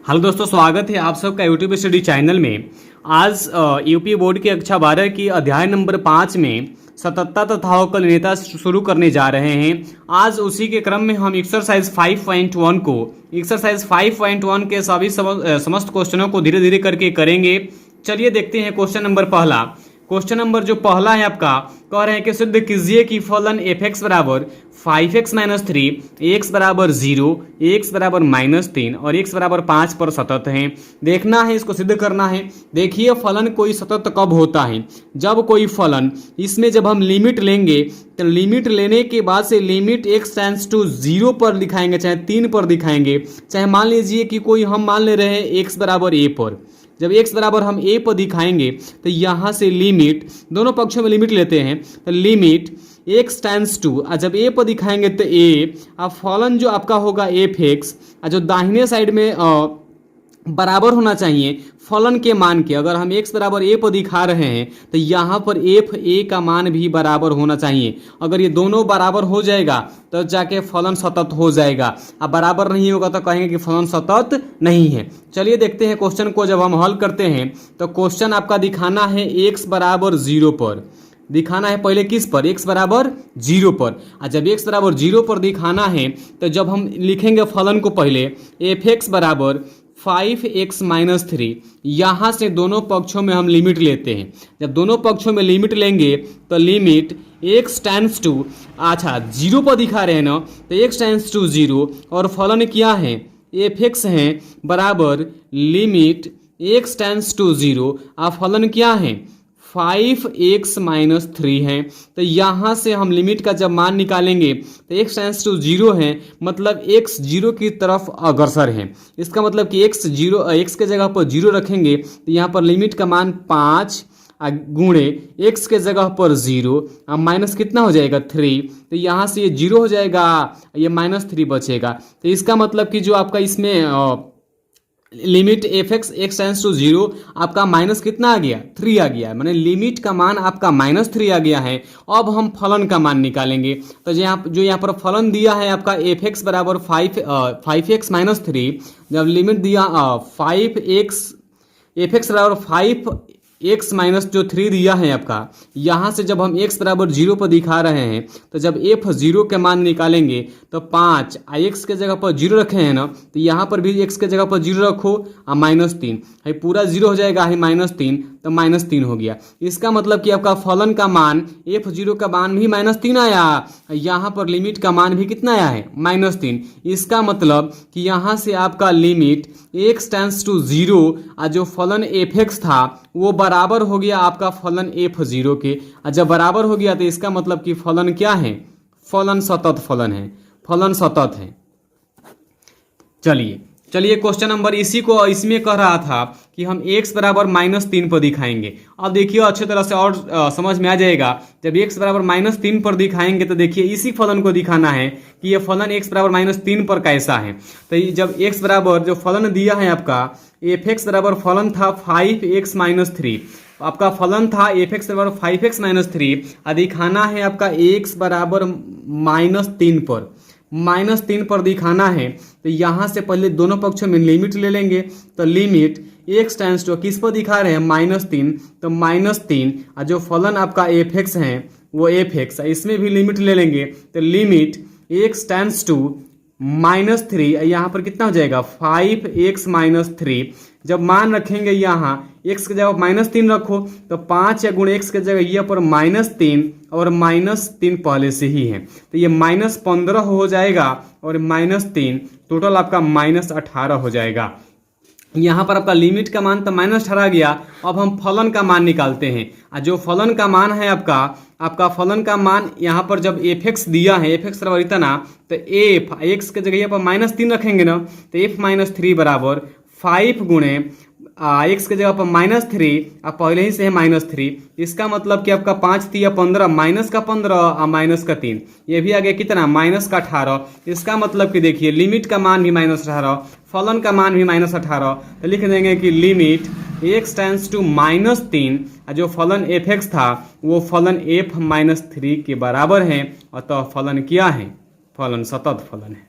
Hello दोस्तों, स्वागत है आप सबका यूट्यूब स्टडी चैनल में। आज यूपी बोर्ड की कक्षा 12 की अध्याय नंबर 5 में सततता तथा अवकलनीयता शुरू करने जा रहे हैं। आज उसी के क्रम में हम एक्सरसाइज 5.1 के सभी समस्त क्वेश्चनों को धीरे धीरे करके करेंगे। चलिए देखते हैं क्वेश्चन नंबर पहला। क्वेश्चन नंबर जो पहला है आपका कह रहे हैं कि सिद्ध कीजिए कि फलन f(x) बराबर 5x - 3, x बराबर 0, x बराबर -3 और x बराबर 5 पर सतत है। देखना है, इसको सिद्ध करना है। देखिए फलन कोई सतत कब होता है, जब कोई फलन इसमें जब हम लिमिट लेंगे तो लिमिट लेने के बाद से लिमिट x टेंड्स टू 0 पर दिखाएंगे, चाहे 3 पर दिखाएंगे, चाहे मान लीजिए कि कोई हम मान ले रहे हैं x बराबर a पर। जब x बराबर हम a पर दिखाएंगे तो यहाँ से लिमिट, दोनों पक्षों में लिमिट लेते हैं तो लिमिट x टेंड्स टू, जब a पर दिखाएंगे तो a, अब फलन जो आपका होगा f(x), जो दाहिने साइड में बराबर होना चाहिए फलन के मान के। अगर हम x बराबर a पर दिखा रहे हैं तो यहाँ पर f a का मान भी बराबर होना चाहिए। अगर ये दोनों बराबर हो जाएगा तो जाके फलन सतत हो जाएगा। अब बराबर नहीं होगा तो कहेंगे कि फलन सतत नहीं है। चलिए देखते हैं क्वेश्चन को। जब हम हल करते हैं तो क्वेश्चन आपका दिखाना है x बराबर 0 पर, दिखाना है पहले किस पर, x बराबर 0 पर। और जब x बराबर 0 पर दिखाना है तो जब हम लिखेंगे फलन को पहले f(x) बराबर 5x - 3, यहाँ से दोनों पक्षों में हम लिमिट लेते हैं। जब दोनों पक्षों में लिमिट लेंगे तो लिमिट x टेंड्स टू, 0 पर दिखा रहे हैं ना, तो x टेंड्स टू 0 और फलन क्या है f(x) है बराबर लिमिट x टेंड्स टू 0, फलन क्या है 5x - 3 है। तो यहाँ से हम लिमिट का जब मान निकालेंगे तो x टेंड्स टू 0 है, मतलब x 0 की तरफ अग्रसर है। इसका मतलब कि x के जगह पर 0 रखेंगे तो यहाँ पर लिमिट का मान 5 गुणे x के जगह पर 0, माइनस कितना हो जाएगा 3, तो यहाँ से ये 0 हो जाएगा, ये -3 बचेगा। तो इसका मतलब कि जो आपका इसमें limit f(x) x tends to 0 आपका माइनस कितना आ गया 3 आ गया, माने लिमिट का मान आपका -3 आ गया है। अब हम फलन का मान निकालेंगे तो जो यहाँ पर फलन दिया है आपका f(x) बराबर 5x - 3, जब लिमिट दिया 5x, f(x) बराबर 5x - जो 3 दिया है आपका, यहाँ से जब हम x बराबर 0 पर दिखा रहे हैं तो जब f(0) के मान निकालेंगे तो 5, x के जगह पर 0 रखे हैं ना, तो यहाँ पर भी x के जगह पर 0 रखो, -3 है, पूरा 0 हो जाएगा है -3, तो -3 हो गया। इसका मतलब कि आपका फलन का मान f(0) का मान भी -3 आया, यहाँ पर लिमिट का मान भी कितना आया है -3। इसका मतलब कि यहाँ से आपका लिमिट x टेंड्स टू 0, जो फलन f(x) था वो बराबर हो गया आपका फलन f(0) के। जब बराबर हो गया तो इसका मतलब कि फलन क्या है, फलन सतत फलन है, फलन सतत है। चलिए क्वेश्चन नंबर इसी को इसमें कह रहा था कि हम x बराबर -3 पर दिखाएंगे। अब देखिए अच्छे तरह से और समझ में आ जाएगा। जब x बराबर -3 पर दिखाएंगे तो देखिए इसी फलन को दिखाना है कि ये फलन x बराबर -3 पर कैसा है। तो जब x बराबर जो फलन दिया है आपका f(x) बराबर फलन था 5x - 3, आपका फलन था f(x) बराबर 5x - 3, दिखाना है आपका x बराबर -3 पर, -3 पर दिखाना है। तो यहाँ से पहले दोनों पक्षों में लिमिट ले लेंगे तो लिमिट x टेंड्स टू किस पर दिखा रहे हैं -3, तो -3, जो फलन आपका f(x) है वो f(x), इसमें भी लिमिट ले लेंगे तो लिमिट x टेंड्स टू -3, यहाँ पर कितना हो जाएगा 5x - 3। जब मान रखेंगे यहाँ x के जगह -3 रखो तो 5 या गुणे x के जगह यहाँ पर -3 और -3 पहले से ही है, तो ये -15 हो जाएगा और -3 टोटल आपका -18 हो जाएगा। यहाँ पर आपका लिमिट का मान तो -18 गया। अब हम फलन का मान निकालते हैं। जो फलन का मान है आपका फलन का मान यहाँ पर जब f(x) दिया है, f(x) बराबर इतना, तो x के जगह यहाँ पर -3 रखेंगे ना, तो f - 3 बराबर 5 गुणे x के जगह पर -3, अब पहले ही से है -3। इसका मतलब कि आपका 5 3 15, माइनस का 3, ये भी आ गया कितना -18। इसका मतलब कि देखिए लिमिट का मान भी -18, फलन का मान भी -18, तो लिख देंगे कि लिमिट x टेंड्स टू -3, जो फलन f(x) था वो फलन f - 3 के बराबर है, अतः फलन क्या है, फलन सतत फलन है।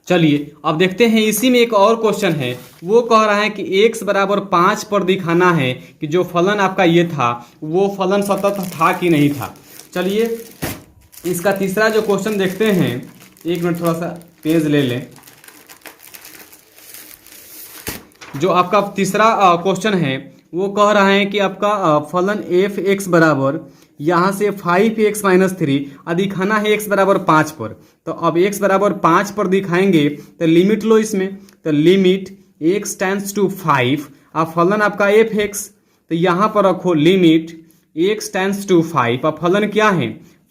चलिए अब देखते हैं इसी में एक और क्वेश्चन है। वो कह रहा है कि x बराबर 5 पर दिखाना है कि जो फलन आपका ये था वो फलन सतत था कि नहीं था। चलिए इसका तीसरा जो क्वेश्चन देखते हैं, एक मिनट थोड़ा सा पेज ले लें। जो आपका तीसरा क्वेश्चन है वो कह रहा है कि आपका फलन एफ एक्स बराबर यहाँ से 5x माइनस 3 दिखाना है x बराबर 5 पर। तो अब x बराबर 5 पर दिखाएंगे तो लिमिट लो इसमें, तो लिमिट x टेंड्स टू 5। अब फलन आपका एफ एक्स, तो यहाँ पर रखो लिमिट x टेंड्स टू 5। अब फलन क्या है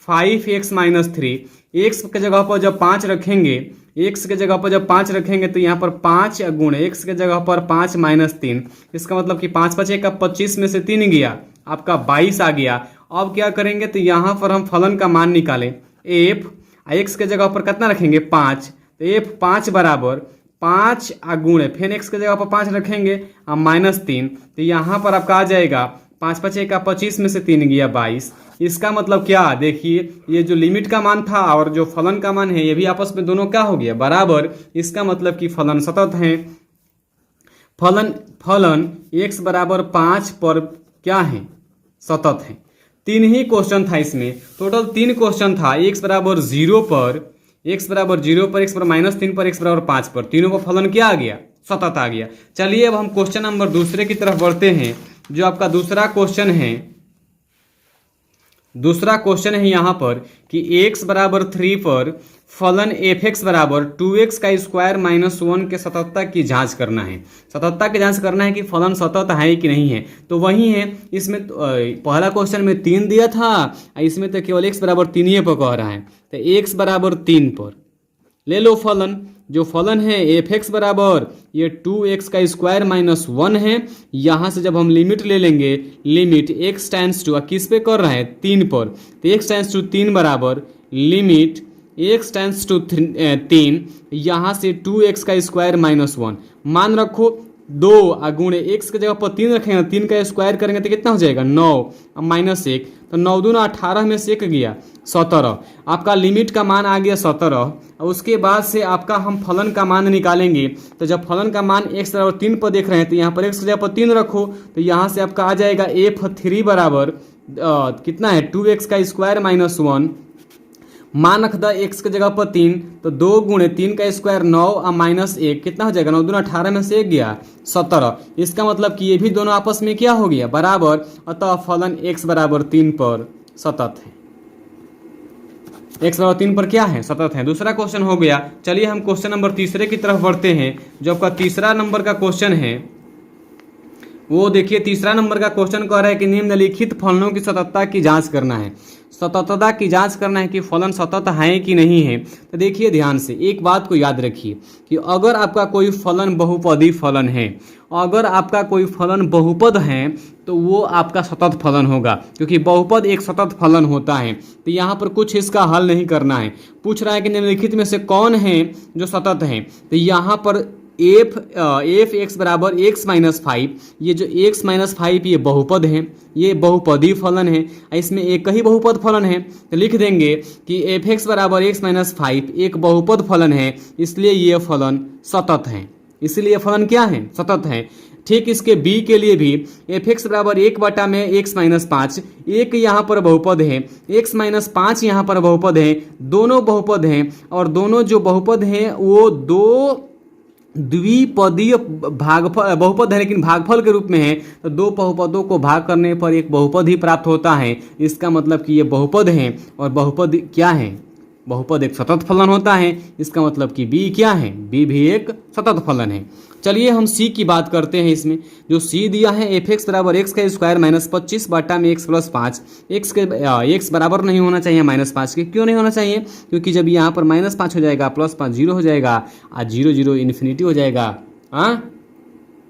5x माइनस 3। x के जगह पर जब 5 रखेंगे, x के जगह पर जब 5 रखेंगे तो यहाँ पर 5 गुण x के जगह पर 5 माइनस 3। इसका मतलब कि 5 5 का 25 में से 3 गया, आपका 22 आ गया। अब क्या करेंगे तो यहाँ पर हम फलन का मान निकालें f, x के जगह पर कितना रखेंगे 5, तो f 5 बराबर 5 गुण फिर x के जगह पर 5 रखेंगे माइनस 3, तो यहाँ पर आपका आ जाएगा 5 5 का 25 में से 3 गया 22। इसका मतलब क्या, देखिए ये जो लिमिट का मान था और जो फलन का मान है ये भी आपस में दोनों क्या हो गया बराबर। इसका मतलब कि फलन सतत है। फलन x बराबर 5 पर क्या है सतत है। 3 ही क्वेश्चन था इसमें, टोटल 3 क्वेश्चन था। x बराबर 0 पर, x बराबर 0 पर, x पर माइनस 3 पर, x बराबर 5 पर, तीनों का फलन क्या आ गया सतत आ गया। चलिए अब हम क्वेश्चन नंबर दूसरे की तरफ बढ़ते हैं। जो आपका दूसरा क्वेश्चन है यहाँ पर कि x बराबर 3 पर फलन एफ एक्स बराबर 2x का स्क्वायर माइनस 1 के सततता की जांच करना है। सततता की जांच करना है कि फलन सतत है कि नहीं है। तो वही है, इसमें पहला क्वेश्चन में 3 दिया था, इसमें तो केवल x बराबर 3 ही पर कह रहा है। तो x बराबर 3 पर ले लो फलन। जो फलन है एफ एक्स बराबर ये 2x का स्क्वायर माइनस 1 है। यहाँ से जब हम लिमिट ले लेंगे, लिमिट x टेंड्स टू किस पे कर रहा है 3 पर, तो x टेंड्स टू 3 बराबर लिमिट x टेंड्स टू 3, यहाँ से 2x का स्क्वायर माइनस 1 मान रखो 2 गुणे x के जगह पर 3 रखेंगे, 3 का स्क्वायर करेंगे तो कितना हो जाएगा 9 माइनस 1, तो 9 दूना 18 में से 1 गया 17। आपका लिमिट का मान आ गया 17। और उसके बाद से आपका हम फलन का मान निकालेंगे। तो जब फलन का मान x बराबर 3 पर देख रहे हैं तो यहाँ पर x की जगह पर 3 रखो, तो यहाँ से आपका आ जाएगा f3 बराबर कितना है 2x का स्क्वायर माइनस 1 मान रख द x के जगह पर 3, तो 2 गुणे 3 का स्क्वायर 9 माइनस 1 कितना हो जाएगा 9 दूना 18 में से 1 गया 17। इसका मतलब कि ये भी दोनों आपस में क्या हो गया बराबर, अतः फलन x बराबर 3 पर सतत है। x बराबर 3 पर क्या है सतत है। दूसरा क्वेश्चन हो गया। चलिए हम क्वेश्चन नंबर तीसरे की तरफ बढ़ते हैं। जो आपका तीसरा नंबर का क्वेश्चन है वो देखिए, तीसरा नंबर का क्वेश्चन कह रहा है कि निम्नलिखित फलनों की सततता की जांच करना है। सततता की जांच करना है कि फलन सतत है कि नहीं है। तो देखिए ध्यान से एक बात को याद रखिए कि अगर आपका कोई फलन बहुपदी फलन है, अगर आपका कोई फलन बहुपद है तो वो आपका सतत फलन होगा, क्योंकि बहुपद एक सतत फलन होता है। तो यहाँ पर कुछ इसका हल नहीं करना है। पूछ रहा है कि निम्नलिखित में से कौन है जो सतत है। तो यहाँ पर एफ एक्स बराबर एक्स माइनस 5, ये जो एक्स माइनस 5 ये बहुपद है, ये बहुपदी फलन है। इसमें एक ही बहुपद फलन है, तो लिख देंगे कि एफ एक्स बराबर एक्स माइनस 5 एक बहुपद फलन है, इसलिए ये फलन सतत है। इसलिए फलन क्या है सतत है। ठीक इसके बी के लिए भी एफ एक्स बराबर 1 बटा में एक्स माइनस 5, एक यहाँ पर बहुपद है, एक्स माइनस 5 यहाँ पर बहुपद है, दोनों बहुपद हैं और दोनों जो बहुपद हैं वो दो द्विपदीय भागफल बहुपद है, लेकिन भागफल के रूप में है। तो दो बहुपदों को भाग करने पर एक बहुपद ही प्राप्त होता है। इसका मतलब कि ये बहुपद है और बहुपद क्या है, बहुपद एक सतत फलन होता है। इसका मतलब कि बी क्या है, बी भी एक सतत फलन है। चलिए हम सी की बात करते हैं। इसमें जो सी दिया है एफ एक्स बराबर एक्स का स्क्वायर माइनस 25 बटा में एक्स प्लस 5, एक्स बराबर नहीं होना चाहिए माइनस 5 के। क्यों नहीं होना चाहिए, क्योंकि जब यहाँ पर माइनस 5 हो जाएगा प्लस 5 जीरो हो जाएगा और 0 0 इन्फिनिटी हो जाएगा,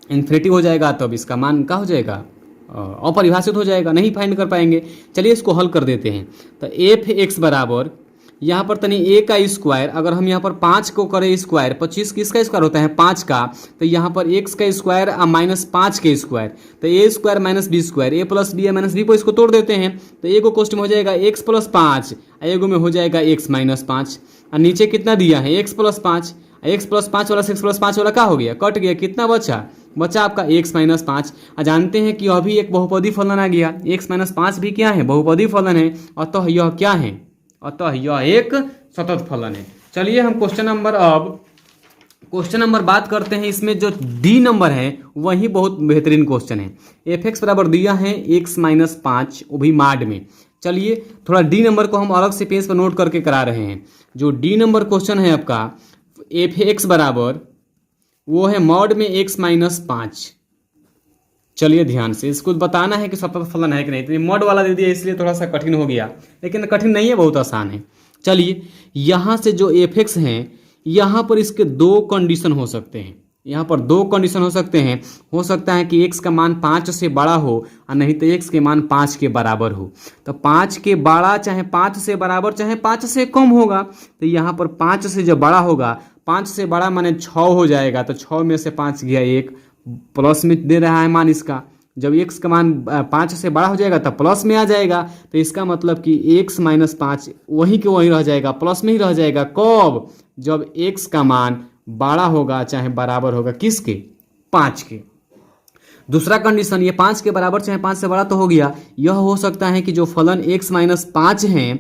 इन्फिनिटी हो जाएगा, तब इसका मान क्या हो जाएगा अपरिभाषित हो जाएगा, नहीं फाइंड कर पाएंगे। चलिए इसको हल कर देते हैं। तो एफ एक्स बराबर यहाँ पर तनी ए का स्क्वायर, अगर हम यहाँ पर 5 को करें स्क्वायर, 25 किसका स्क्वायर होता है 5 का, तो यहाँ पर एक्स का स्क्वायर माइनस 5 के स्क्वायर, तो ए स्क्वायर माइनस बी स्क्वायर, ए प्लस बी माइनस बी को इसको तोड़ देते हैं। तो एगो क्वेश्चन हो जाएगा एक्स प्लस 5, एगो में हो जाएगा एक्स माइनस 5, और नीचे कितना दिया है एक्स प्लस 5, x प्लस 5 वाला 6 प्लस 5 वाला क्या हो गया, कट गया, कितना बचा, बचा आपका x माइनस 5। जानते हैं कि अभी एक बहुपदी फलन आ गया, x माइनस 5 भी क्या है, बहुपदी फलन है, अतः यह क्या है, अतः यह एक सतत फलन है। चलिए हम क्वेश्चन नंबर बात करते हैं। इसमें जो डी नंबर है वही बहुत बेहतरीन क्वेश्चन है। एफ एक्स बराबर दिया है x माइनस 5, वो भी माड में। चलिए थोड़ा डी नंबर को हम अलग से पेज पर नोट करके करा रहे हैं। जो डी नंबर क्वेश्चन है आपका, एफ एक्स बराबर वो है मॉड में x माइनस 5। चलिए ध्यान से इसको बताना है कि सतत फलन है कि नहीं। तो ये मॉड वाला दे दिया इसलिए थोड़ा सा कठिन हो गया, लेकिन कठिन नहीं है, बहुत आसान है। चलिए यहाँ से जो एफ एक्स हैं, यहाँ पर इसके दो कंडीशन हो सकते हैं, यहाँ पर दो कंडीशन हो सकते हैं। हो सकता है कि x का मान 5 से बड़ा हो और नहीं तो x के मान 5 के बराबर हो। तो 5 के बड़ा चाहे 5 से बराबर चाहे 5 से कम होगा। तो यहाँ पर 5 से जो बड़ा होगा, 5 से बड़ा माने 6 हो जाएगा। तो 6 में से 5 गया 1, प्लस में दे रहा है मान इसका। जब x का मान 5 से बड़ा हो जाएगा तब प्लस में आ जाएगा। तो इसका मतलब कि x माइनस 5 वहीं के वहीं रह जाएगा, प्लस में ही रह जाएगा। कब, जब x का मान बड़ा होगा चाहे बराबर होगा किसके, 5 के। दूसरा कंडीशन, ये 5 के बराबर चाहे 5 से बड़ा तो हो गया। यह हो सकता है कि जो फलन x माइनस 5 है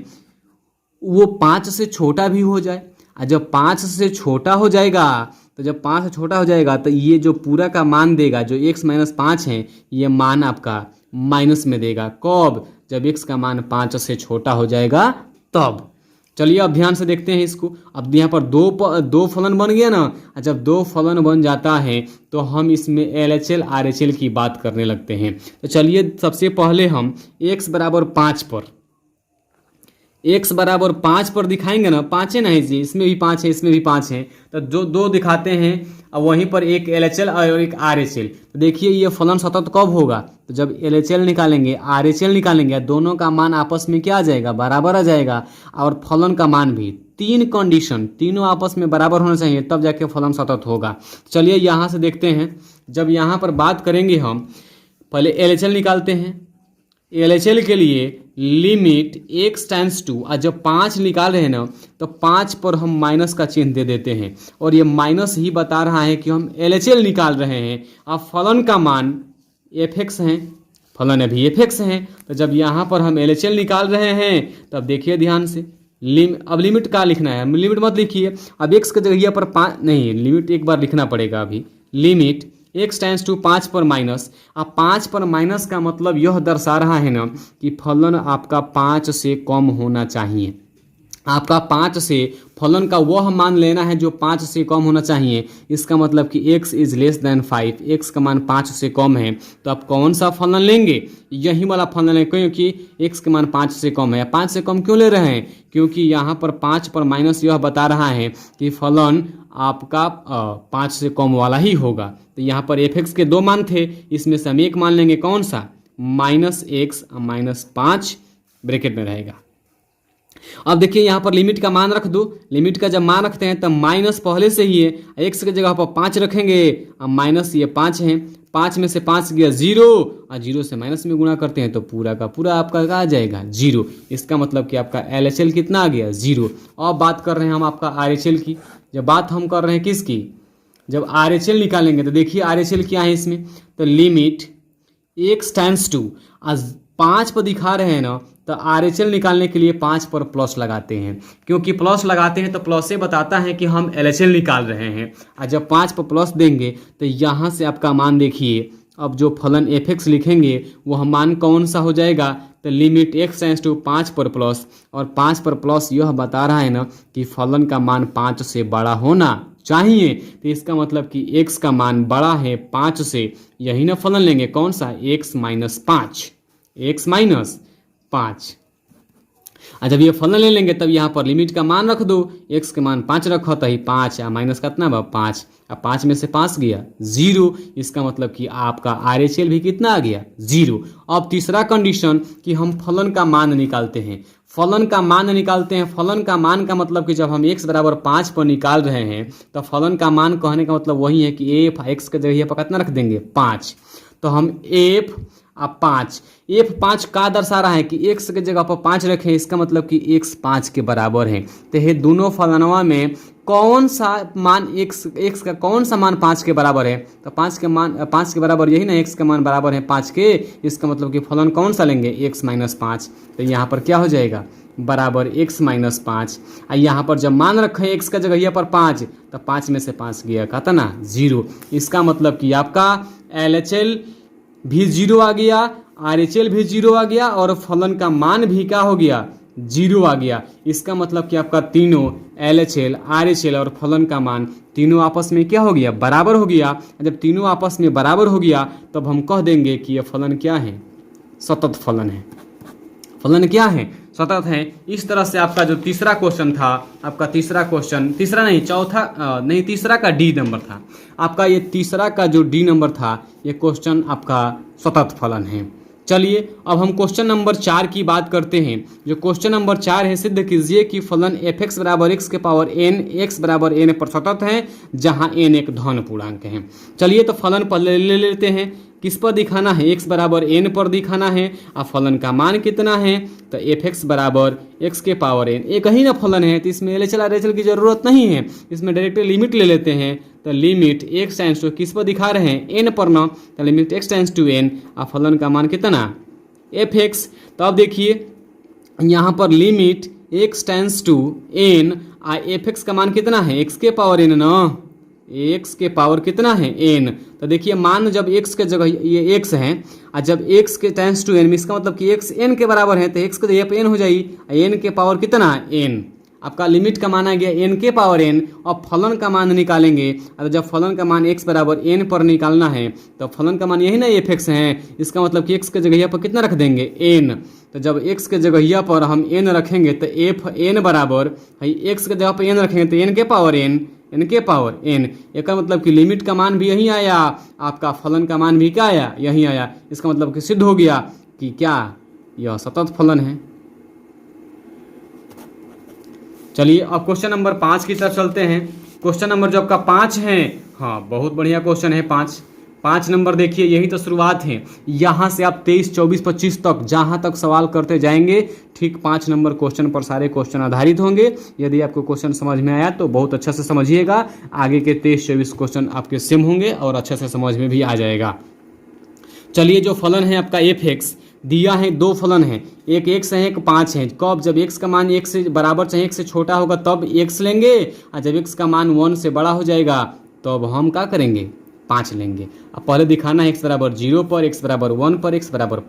वो 5 से छोटा भी हो जाए। और जब 5 से छोटा हो जाएगा, तो जब 5 से छोटा हो जाएगा तो ये जो पूरा का मान देगा, जो x माइनस 5 है, ये मान आपका माइनस में देगा। कब, जब x का मान 5 से छोटा हो जाएगा तब। चलिए अब ध्यान से देखते हैं इसको। अब यहाँ पर दो फलन बन गया ना। जब दो फलन बन जाता है तो हम इसमें LHL RHL की बात करने लगते हैं। तो चलिए सबसे पहले हम x बराबर 5 पर, x बराबर 5 पर दिखाएंगे ना। 5 है ना जी, इसमें भी 5 है, इसमें भी 5 है। तो जो दो दिखाते हैं और वहीं पर एक LHL और एक RHL। तो देखिए ये फलन सतत कब होगा, तो जब LHL निकालेंगे RHL निकालेंगे, दोनों का मान आपस में क्या आ जाएगा, बराबर आ जाएगा। और फलन का मान भी, 3 कंडीशन, तीनों आपस में बराबर होना चाहिए, तब जाके फलन सतत होगा। चलिए यहाँ से देखते हैं। जब यहाँ पर बात करेंगे हम, पहले LHL निकालते हैं। LHL के लिए लिमिट x टेंड्स टू, और जब 5 निकाल रहे हैं ना तो 5 पर हम माइनस का चिन्ह दे देते हैं। और ये माइनस ही बता रहा है कि हम LHL निकाल रहे हैं। अब फलन का मान एफ एक्स है, फलन अभी एफ एक्स है। तो जब यहाँ पर हम LHL निकाल रहे हैं तब देखिए ध्यान से, अब लिमिट का लिखना है, लिमिट मत लिखिए। अब x की जगह पर 5 नहीं, लिमिट एक बार लिखना पड़ेगा। अभी लिमिट x टेंड्स टू 5 पर माइनस। अब 5 पर माइनस का मतलब यह दर्शा रहा है ना कि फलन आपका 5 से कम होना चाहिए। आपका 5 से फलन का वह मान लेना है जो 5 से कम होना चाहिए। इसका मतलब कि x is less then 5, x का मान 5 से कम है। तो आप कौन सा फलन लेंगे, यही वाला फलन लेंगे, क्योंकि x का मान 5 से कम है। 5 से कम क्यों ले रहे हैं, क्योंकि यहाँ पर 5 पर माइनस यह बता रहा है कि फलन आपका 5 से कम वाला ही होगा। तो यहाँ पर एफ एक्स के दो मान थे, इसमें से हम एक मान लेंगे, कौन सा, -x -5 ब्रैकेट में रहेगा। अब देखिए यहाँ पर लिमिट का मान रख दो। लिमिट का जब मान रखते हैं तब माइनस पहले से ही है, x की जगह पर 5 रखेंगे। अब माइनस ये 5 है, 5 में से 5 गया 0, और 0 से माइनस में गुणा करते हैं तो पूरा का पूरा आपका आ जाएगा 0। इसका मतलब कि आपका LHL कितना आ गया, 0। अब बात कर रहे हैं हम आपका RHL की। जब बात हम कर रहे हैं किसकी, जब RHL निकालेंगे तो देखिए RHL क्या है इसमें, तो लिमिट x टेंड्स टू, आज 5 पर दिखा रहे हैं ना, तो RHL निकालने के लिए 5 पर प्लस लगाते हैं, क्योंकि प्लस लगाते हैं तो प्लस से बताता है कि हम LHL निकाल रहे हैं। और जब 5 पर प्लस देंगे तो यहाँ से आपका मान देखिए, अब जो फलन एफ एक्स लिखेंगे वह मान कौन सा हो जाएगा, तो लिमिट x टेंड्स टू 5 पर प्लस, और 5 पर प्लस यह बता रहा है ना कि फलन का मान 5 से बड़ा होना चाहिए। तो इसका मतलब कि x का मान बड़ा है 5 से, यही ना फलन लेंगे, कौन सा, x -5, x -5। और जब ये फलन ले लेंगे तब यहाँ पर लिमिट का मान रख दो, x के मान 5 रखो तो ही 5, माइनस कितना बा 5, अब 5 में से 5 गया 0। इसका मतलब कि आपका RHL भी कितना आ गया, 0। अब तीसरा कंडीशन कि हम फलन का मान निकालते हैं। फलन का मान निकालते हैं, फलन का मान का मतलब कि जब हम x बराबर 5 पर निकाल रहे हैं तो फलन का मान कहने का मतलब वही है कि f x के जगह पर कितना रख देंगे, 5। तो हम f 5 का दर्शा रहा है कि x के जगह पर 5 रखें, इसका मतलब कि x 5 के बराबर है। तो ये दोनों फलनवा में कौन सा मान x का कौन सा मान 5 के बराबर है, तो 5 के बराबर यही ना, x का मान बराबर है 5 के, इसका मतलब कि फलन कौन सा लेंगे, x माइनस 5। तो यहाँ पर क्या हो जाएगा, बराबर x माइनस 5। और यहाँ पर जब मान रखें x का जगह पर 5, तो 5 में से 5 गया कहता ना 0। इसका मतलब कि आपका LHL भी 0 आ गया, RHL भी 0 आ गया, और फलन का मान भी क्या हो गया, 0 आ गया। इसका मतलब कि आपका तीनों LHL, RHL और फलन का मान तीनों आपस में क्या हो गया, बराबर हो गया। जब तीनों आपस में बराबर हो गया तब हम कह देंगे कि यह फलन क्या है, सतत फलन है। फलन क्या है, सतत है। इस तरह से आपका जो तीसरा क्वेश्चन था, आपका तीसरा क्वेश्चन, तीसरा नहीं चौथा नहीं तीसरा का डी नंबर था आपका, ये तीसरा का जो डी नंबर था ये क्वेश्चन आपका सतत फलन है। चलिए अब हम क्वेश्चन नंबर 4 की बात करते हैं। जो क्वेश्चन नंबर 4 है, सिद्ध कीजिए कि फलन f(x) बराबर x के पावर n, x बराबर n पर सतत है जहां n एक धन पूर्णांक है। चलिए तो फलन पहले ले लेते हैं, किस पर दिखाना है, x बराबर n पर दिखाना है। अब फलन का मान कितना है, तो f(x) बराबर x के पावर n, एक ही ना फलन है, तो इसमें LHL RHL की जरूरत नहीं है, इसमें डायरेक्ट लिमिट ले लेते हैं। तो लिमिट x टेंस टू किस पर दिखा रहे हैं, n पर ना, तो limit x tends to n, अब फलन का मान कितना f(x). तो अब देखिए यहाँ पर limit x tends to n, f(x) का मान कितना है, x के पावर n ना, x के पावर कितना है n। तो देखिए मान जब x के जगह ये x है, और जब x के टेंस टू n, इसका मतलब कि x n के बराबर है, तो x के जगह पे n हो जाएगी, n के पावर कितना है n। आपका लिमिट का मान आ गया n के पावर n, और फलन का मान निकालेंगे। और जब फलन का मान x बराबर n पर निकालना है, तो फलन का मान यही ना f(x) है, इसका मतलब कि x के जगह पर कितना रख देंगे n। तो जब x के जगह पर हम n रखेंगे तो f(n) बराबर x के जगह पर n रखेंगे तो n के पावर n, n के पावर n। एक मतलब कि लिमिट का मान भी यही आया, आपका फलन का मान भी क्या आया, यही आया। इसका मतलब कि सिद्ध हो गया कि क्या यह सतत फलन है। चलिए अब क्वेश्चन नंबर 5 की तरफ चलते हैं। क्वेश्चन नंबर जो आपका 5 है, हाँ बहुत बढ़िया क्वेश्चन है 5 नंबर। देखिए यही तो शुरुआत है, यहाँ से आप 23, 24, 25 तक जहाँ तक सवाल करते जाएंगे, ठीक 5 नंबर क्वेश्चन पर सारे क्वेश्चन आधारित होंगे। यदि आपको क्वेश्चन समझ में आया तो बहुत अच्छा से समझिएगा, आगे के 23, 24 क्वेश्चन आपके सेम होंगे और अच्छे से समझ में भी आ जाएगा। चलिए जो फलन है आपका f(x) दिया है, दो फलन है, एक x है एक 5 है। कब, जब x का मान 1 से बराबर चाहे 1 से छोटा होगा तब x लेंगे, और जब x का मान 1 से बड़ा हो जाएगा तब हम क्या करेंगे, 5 लेंगे। अब पहले दिखाना है x बराबर 0 पर, x बराबर 1 पर, x बराबर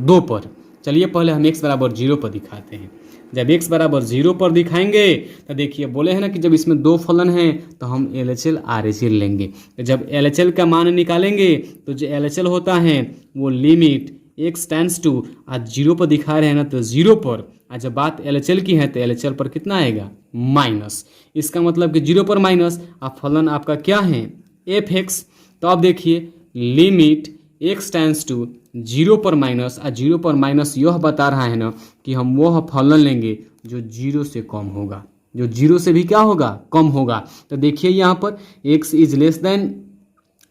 2 पर। चलिए पहले हम x बराबर 0 पर दिखाते हैं। जब x बराबर 0 पर दिखाएंगे तो देखिए बोले हैं ना कि जब इसमें दो फलन हैं तो हम LHL RHL लेंगे। तो जब LHL का मान निकालेंगे तो जो LHL होता है वो लिमिट x टेंस टू, आज 0 पर दिखा रहे हैं ना तो 0 पर, आज जब बात LHL की है तो LHL पर कितना आएगा, माइनस। इसका मतलब कि 0 पर माइनस, अब फलन आपका क्या है f(x). तो अब देखिए लिमिट x टेंस टू 0 पर माइनस, और 0 पर माइनस यह बता रहा है ना कि हम वह फलन लेंगे जो 0 से कम होगा, जो 0 से भी क्या होगा, कम होगा। तो देखिए यहाँ पर x is less than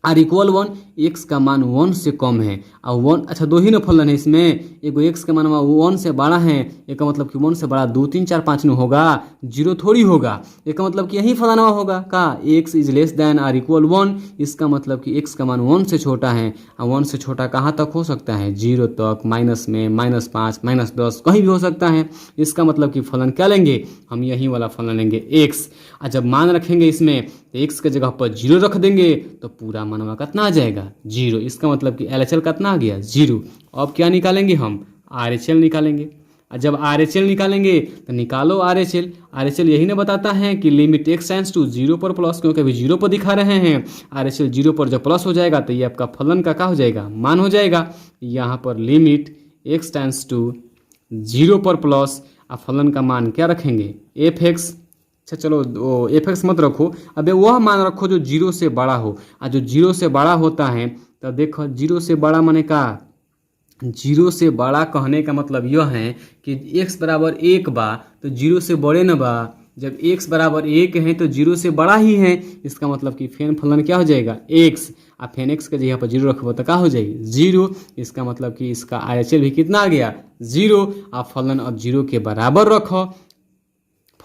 or equal 1, x का मान 1 से कम है, और 1, अच्छा दो ही ना फलन है इसमें, एक x का मान 1 से बड़ा है, एक का मतलब कि 1 से बड़ा 2, 3, 4, 5 नहीं होगा, 0 थोड़ी होगा। एक का मतलब कि यही फलाना होगा का x is less than or equal 1, इसका मतलब कि x का मान 1 से छोटा है, और 1 से छोटा कहाँ तक हो सकता है, 0 तक, माइनस में, -5, -10 कहीं भी हो सकता है। इसका मतलब कि फलन क्या लेंगे, हम यही वाला फलन लेंगे x। और जब मान रखेंगे इसमें तो x के जगह पर 0 रख देंगे तो पूरा मनवा कितना आ जाएगा, 0। इसका मतलब कि LHL कितना आ गया, 0। अब क्या निकालेंगे हम, RHL निकालेंगे। और जब RHL निकालेंगे तो निकालो RHL। RHL यही ना बताता है कि लिमिट x टेंस टू 0 पर प्लस, क्योंकि अभी 0 पर दिखा रहे हैं। RHL 0 पर जब प्लस हो जाएगा तो ये आपका फलन का क्या हो जाएगा, मान हो जाएगा। यहाँ पर लिमिट x टेंस टू 0 पर प्लस, और फलन का मान क्या रखेंगे, f(x). अच्छा चलो f(x) मत रखो, अबे वह मान रखो जो 0 से बड़ा हो, और जो 0 से बड़ा होता है तो देखो 0 से बड़ा माने का, 0 से बड़ा कहने का मतलब यह है कि x बराबर 1 बा तो 0 से बड़े न बा, जब x बराबर 1 है तो 0 से बड़ा ही है। इसका मतलब कि फेन फलन क्या हो जाएगा, x, और फेन x के जगह पर 0 रखो तो क्या हो जाएगी, 0। इसका मतलब कि इसका RHL भी कितना आ गया, 0। आप फलन अब 0 के बराबर रखो,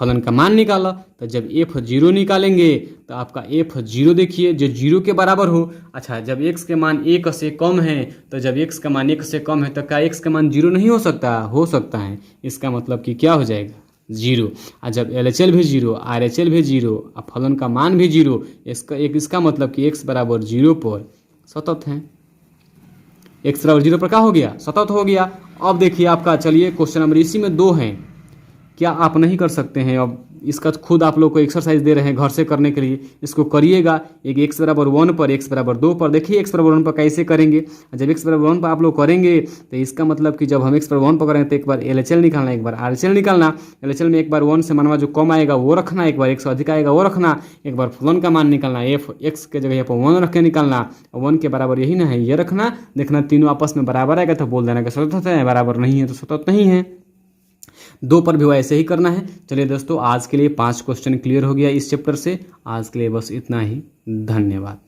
फलन का मान निकाला। तो जब f0 निकालेंगे तो आपका f0 देखिए जो 0 के बराबर हो। अच्छा, जब x के मान 1 से कम है, तो जब x का मान 1 से कम है तो क्या x का मान 0 नहीं हो सकता? हो सकता है। इसका मतलब कि क्या हो जाएगा? 0। और जब LHL भी 0, RHL भी 0 और फलन का मान भी 0, इसका मतलब कि x बराबर 0 पर सतत है। x बराबर 0 पर क्या हो गया? सतत हो गया। अब देखिए आपका, चलिए क्वेश्चन नंबर इसी में 2 है। क्या आप नहीं कर सकते हैं? अब इसका खुद आप लोग को एक्सरसाइज दे रहे हैं घर से करने के लिए, इसको करिएगा। एक x बराबर 1 पर, x बराबर 2 पर। देखिए x बराबर 1 पर कैसे करेंगे। जब x बराबर 1 पर आप लोग करेंगे तो इसका मतलब कि जब हम x बराबर 1 पर करेंगे तो एक बार LHL निकालना, एक बार RHL निकालना। LHL में एक बार 1 से मनवा जो कम आएगा वो रखना, एक बार 1 से अधिक आएगा वो रखना, एक बार फलन का मान निकालना, f x के जगह पर 1 रख के निकालना। 1 के बराबर यही ना है, ये रखना। देखना तीनों आपस में बराबर आएगा तो बोल देना कि सतत है, बराबर नहीं है तो सतत नहीं है। 2 पर भी वैसे ही करना है। चलिए दोस्तों, आज के लिए 5 क्वेश्चन क्लियर हो गया इस चैप्टर से। आज के लिए बस इतना ही। धन्यवाद।